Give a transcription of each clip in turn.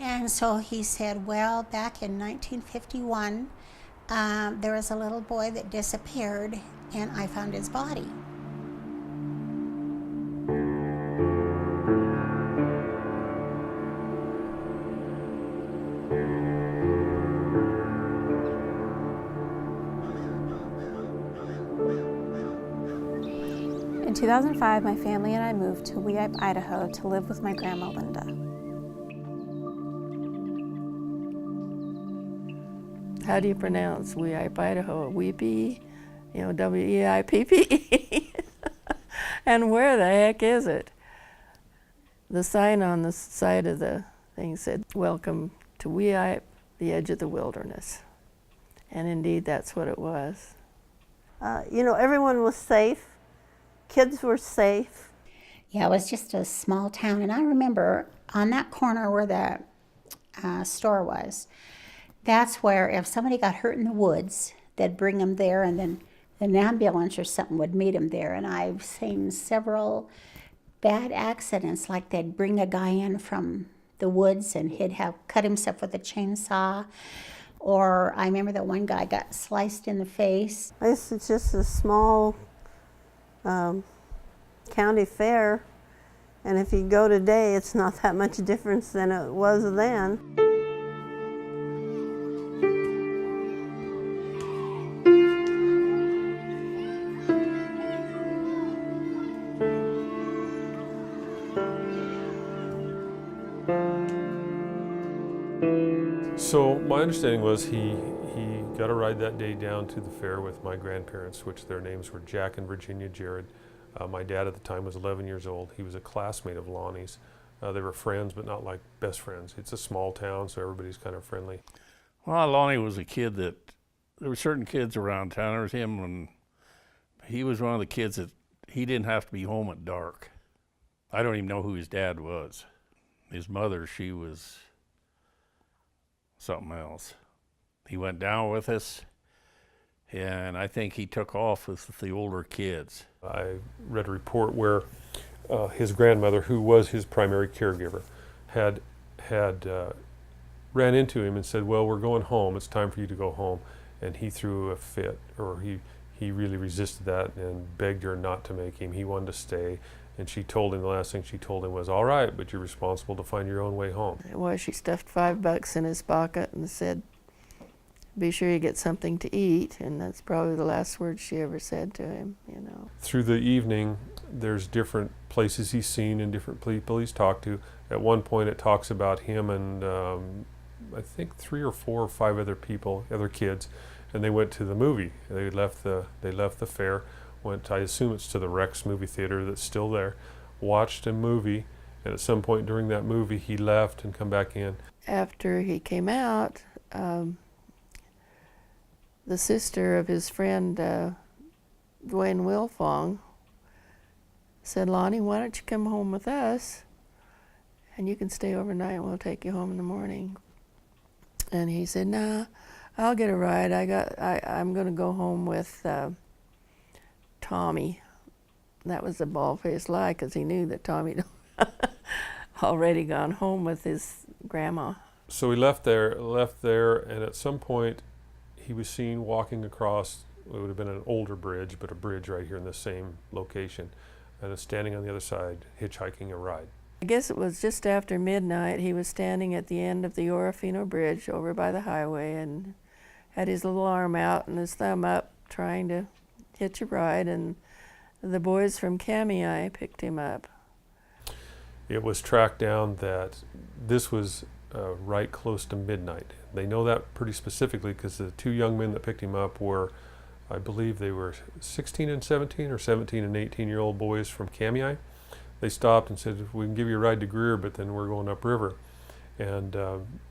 And so he said, well, back in 1951, there was a little boy that disappeared, and I found his body. In 2005, my family and I moved to Weippe, Idaho to live with my grandma, Linda. How do you pronounce Weippe, Idaho? Weippe, W-E-I-P-P. And where the heck is it? The sign on the side of the thing said, "Welcome to Weippe, the edge of the wilderness." And indeed, that's what it was. Everyone was safe. Kids were safe. Yeah, it was just a small town. And I remember on that corner where the store was, that's where if somebody got hurt in the woods, they'd bring them there, and then an ambulance or something would meet them there. And I've seen several bad accidents, like they'd bring a guy in from the woods and he'd have cut himself with a chainsaw. Or I remember that one guy got sliced in the face. It's just a small county fair, and if you go today, it's not that much difference than it was then. So my understanding was he got a ride that day down to the fair with my grandparents, which their names were Jack and Virginia Jared. My dad at the time was 11 years old. He was a classmate of Lonnie's. They were friends, but not like best friends. It's a small town, so everybody's kind of friendly. Well, Lonnie was a kid that, there were certain kids around town. There was him, and he was one of the kids that he didn't have to be home at dark. I don't even know who his dad was. His mother, she was something else. He went down with us, and I think he took off with the older kids. I read a report where his grandmother, who was his primary caregiver, had ran into him and said, "Well, we're going home. It's time for you to go home." And he threw a fit, or he really resisted that and begged her not to make him. He wanted to stay. And she told him, the last thing she told him was, "All right, but you're responsible to find your own way home." Well, she stuffed $5 in his pocket and said, "Be sure you get something to eat." And that's probably the last words she ever said to him, Through the evening, there's different places he's seen and different people he's talked to. At one point, it talks about him and I think 3 or 4 or 5 other people, other kids, and they went to the movie. They left the fair, went, I assume it's to the Rex movie theater that's still there, watched a movie, and at some point during that movie he left and come back in. After he came out, the sister of his friend Dwayne Wilfong said, "Lonnie, why don't you come home with us and you can stay overnight and we'll take you home in the morning." And he said, "Nah, I'll get a ride. I'm going to go home with Tommy." That was a bald-faced lie, because he knew that Tommy already gone home with his grandma. So he left there, and at some point he was seen walking across, it would have been an older bridge, but a bridge right here in the same location, and standing on the other side, hitchhiking a ride. I guess it was just after midnight. He was standing at the end of the Orofino Bridge over by the highway and had his little arm out and his thumb up trying to hitch a ride, and the boys from Kamei picked him up. It was tracked down that this was right close to midnight. They know that pretty specifically because the 2 young men that picked him up were, I believe they were 16 and 17 or 17 and 18-year-old boys from Kamei. They stopped and said, "We can give you a ride to Greer, but then we're going upriver." And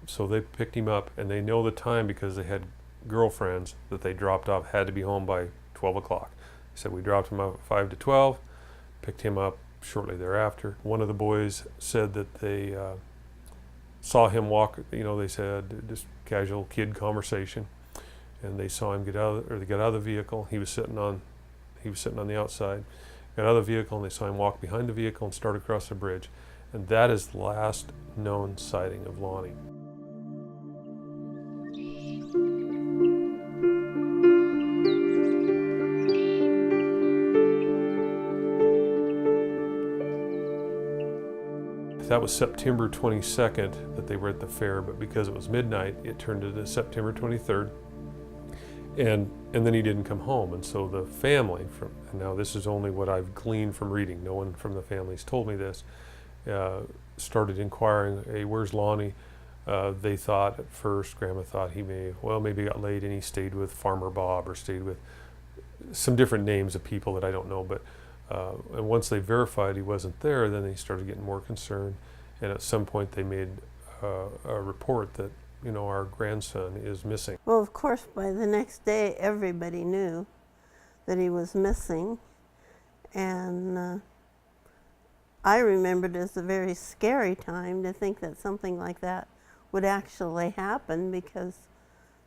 so they picked him up, and they know the time because they had girlfriends that they dropped off, had to be home by 12 o'clock. They said, "We dropped him off at 5 to 12, picked him up shortly thereafter." One of the boys said that they saw him walk, they said just casual kid conversation, and they saw him get out of the vehicle. He was sitting on the outside. Got out of the vehicle, and they saw him walk behind the vehicle and start across the bridge. And that is the last known sighting of Lonnie. That was September 22nd that they were at the fair, but because it was midnight, it turned into September 23rd. And then he didn't come home. And so the family, and now this is only what I've gleaned from reading, no one from the family's told me this, started inquiring, hey, where's Lonnie? They thought at first, Grandma thought maybe got laid and he stayed with Farmer Bob or stayed with some different names of people that I don't know. But and once they verified he wasn't there, then they started getting more concerned. And at some point they made a report that, our grandson is missing. Well, of course, by the next day, everybody knew that he was missing. And I remembered it as a very scary time to think that something like that would actually happen, because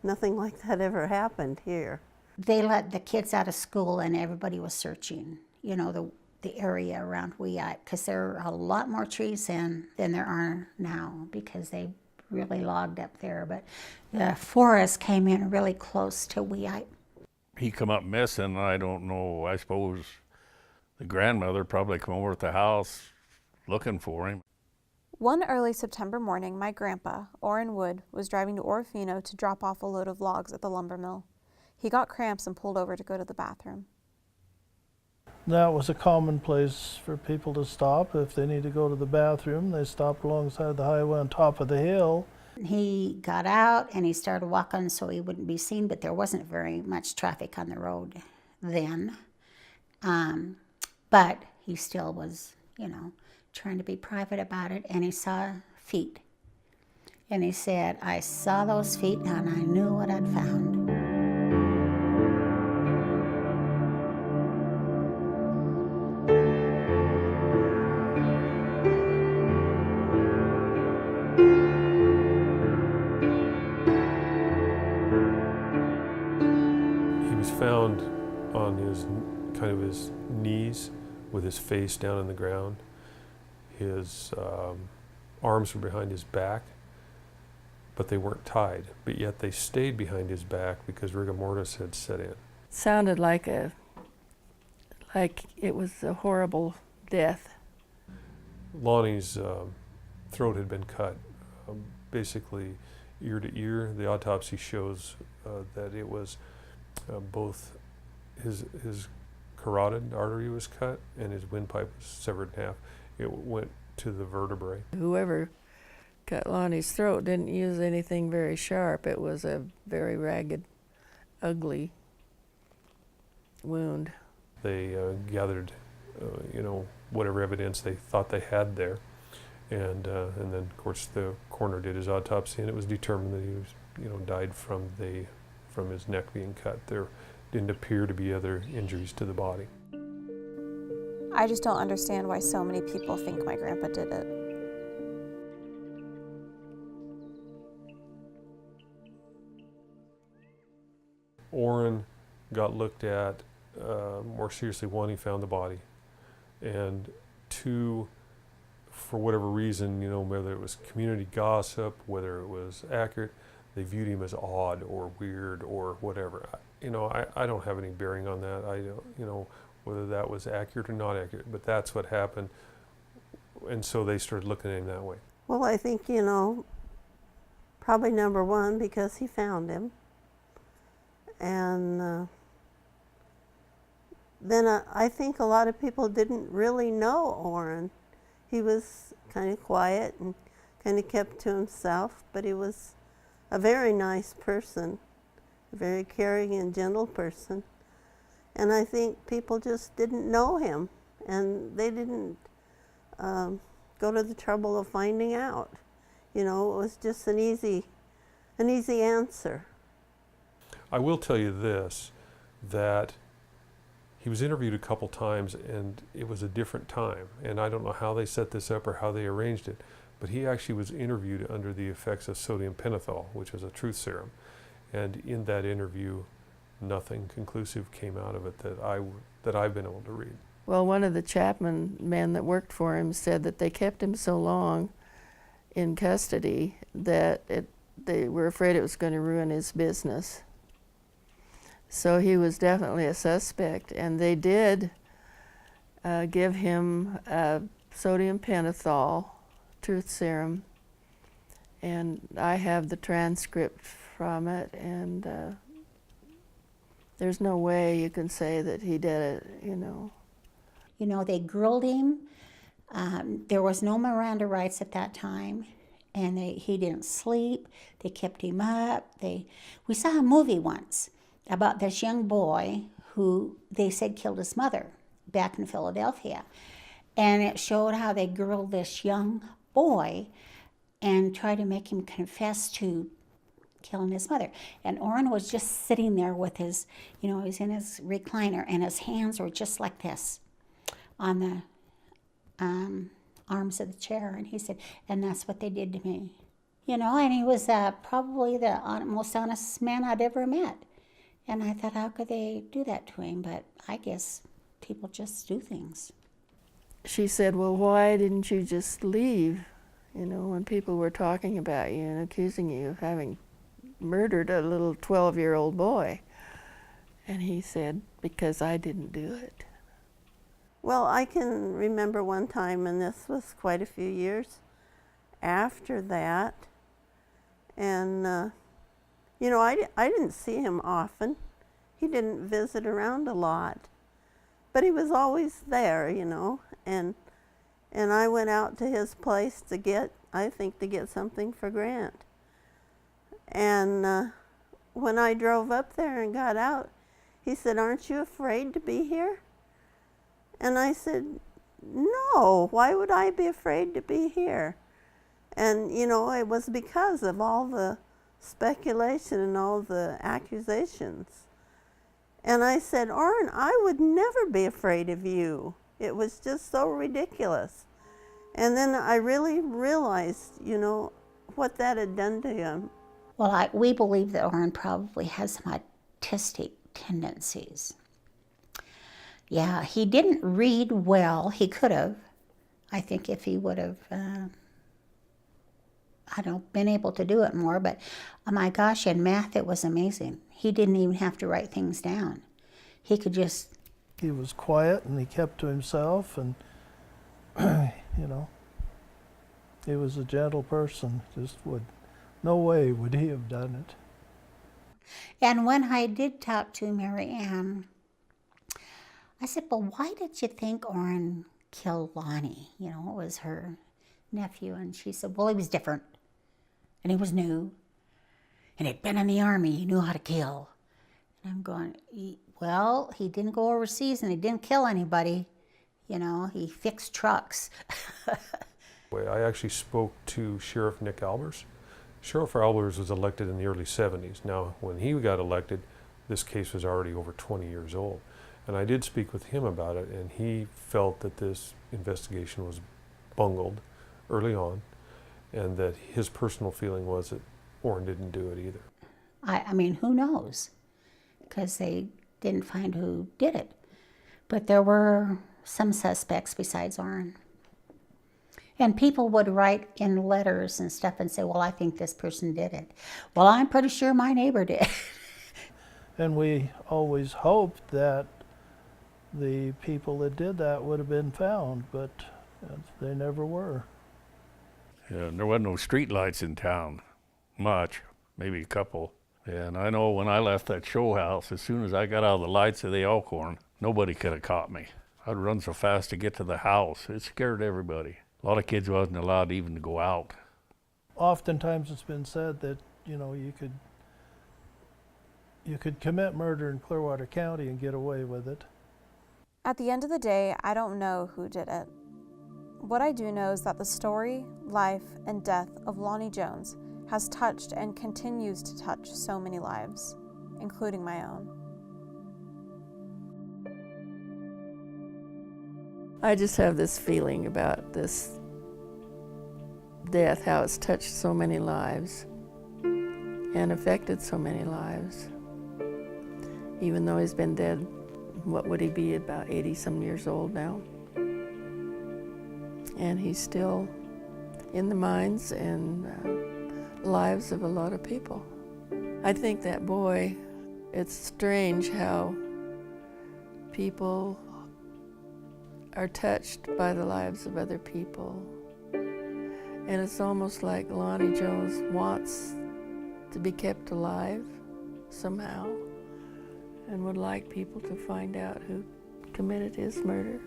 nothing like that ever happened here. They let the kids out of school and everybody was searching, the area around Weippe, because there are a lot more trees than there are now, because they really logged up there. But the forest came in really close to Weippe. He come up missing. I don't know. I suppose the grandmother probably come over to the house looking for him. One early September morning, my grandpa, Orrin Wood, was driving to Orofino to drop off a load of logs at the lumber mill. He got cramps and pulled over to go to the bathroom. That was a common place for people to stop. If they need to go to the bathroom, they stopped alongside the highway on top of the hill. He got out and he started walking so he wouldn't be seen, but there wasn't very much traffic on the road then. But he still was, trying to be private about it, and he saw feet. And he said, I saw those feet and I knew what I'd found. He was found on his knees with his face down on the ground. His arms were behind his back, but they weren't tied. But yet they stayed behind his back because rigor mortis had set in. Sounded like it was a horrible death. Lonnie's throat had been cut, basically ear to ear. The autopsy shows that it was both his carotid artery was cut and his windpipe was severed in half. It went to the vertebrae. Whoever cut Lonnie's throat didn't use anything very sharp. It was a very ragged, ugly wound. They gathered, whatever evidence they thought they had there, and then of course the coroner did his autopsy, and it was determined that he was, died from his neck being cut. There didn't appear to be other injuries to the body. I just don't understand why so many people think my grandpa did it. Orrin got looked at more seriously. One, he found the body, and two, for whatever reason, whether it was community gossip, whether it was accurate, they viewed him as odd or weird or whatever. I don't have any bearing on that. I don't, whether that was accurate or not accurate, but that's what happened, and so they started looking at him that way. Well, I think, probably number one, because he found him. And then I think a lot of people didn't really know Orrin. He was kind of quiet and kind of kept to himself, but he was a very nice person, a very caring and gentle person. And I think people just didn't know him, and they didn't go to the trouble of finding out. It was just an easy answer. I will tell you this, that he was interviewed a couple times, and it was a different time. And I don't know how they set this up or how they arranged it, but he actually was interviewed under the effects of sodium pentothal, which is a truth serum. And in that interview, nothing conclusive came out of it that I've been able to read. Well, one of the Chapman men that worked for him said that they kept him so long in custody that they were afraid it was going to ruin his business. So he was definitely a suspect, and they did give him sodium pentothal, truth serum, and I have the transcript from it, and there's no way you can say that he did it, you know. You know, they grilled him. There was no Miranda rights at that time, and he didn't sleep. They kept him up. We saw a movie once about this young boy who they said killed his mother back in Philadelphia. And it showed how they grilled this young boy and tried to make him confess to killing his mother. And Orrin was just sitting there with his, he was in his recliner, and his hands were just like this on the arms of the chair. And he said, and that's what they did to me. And he was probably the most honest man I'd ever met. And I thought, how could they do that to him? But I guess people just do things. She said, well, why didn't you just leave, when people were talking about you and accusing you of having murdered a little 12-year-old boy? And he said, because I didn't do it. Well, I can remember one time, and this was quite a few years after that, and I didn't see him often. He didn't visit around a lot, but he was always there, and I went out to his place to get something for Grant. And when I drove up there and got out, he said, aren't you afraid to be here? And I said, no, why would I be afraid to be here? And, it was because of all the speculation and all the accusations. And I said, Orrin, I would never be afraid of you. It was just so ridiculous. And then I really realized, what that had done to him. Well, we believe that Orrin probably has some autistic tendencies. Yeah, he didn't read well. He could have. I think if he would have, been able to do it more. But, oh my gosh, in math, it was amazing. He didn't even have to write things down. He could just... He was quiet, and he kept to himself, and, he was a gentle person. No way would he have done it. And when I did talk to Mary Ann, I said, well, why did you think Orrin killed Lonnie? It was her nephew. And she said, well, he was different. And he was new. And he'd been in the Army. He knew how to kill. And I'm going, well, he didn't go overseas and he didn't kill anybody. He fixed trucks. I actually spoke to Sheriff Nick Albers. Sheriff Albers was elected in the early 70s. Now, when he got elected, this case was already over 20 years old. And I did speak with him about it, and he felt that this investigation was bungled early on, and that his personal feeling was that Orrin didn't do it either. I mean, who knows? Because they didn't find who did it. But there were some suspects besides Orrin. And people would write in letters and stuff and say, well, I think this person did it. Well, I'm pretty sure my neighbor did. And we always hoped that the people that did that would have been found, but they never were. Yeah, and there wasn't no street lights in town, much, maybe a couple. And I know when I left that show house, as soon as I got out of the lights of the Elkhorn, nobody could have caught me. I'd run so fast to get to the house. It scared everybody. A lot of kids wasn't allowed even to go out. Oftentimes it's been said that, you could commit murder in Clearwater County and get away with it. At the end of the day, I don't know who did it. What I do know is that the story, life, and death of Lonnie Jones has touched and continues to touch so many lives, including my own. I just have this feeling about this death, how it's touched so many lives and affected so many lives. Even though he's been dead what would he be, about 80-some years old now. And he's still in the minds and lives of a lot of people. I think that boy, it's strange how people are touched by the lives of other people. And it's almost like Lonnie Jones wants to be kept alive somehow and would like people to find out who committed his murder.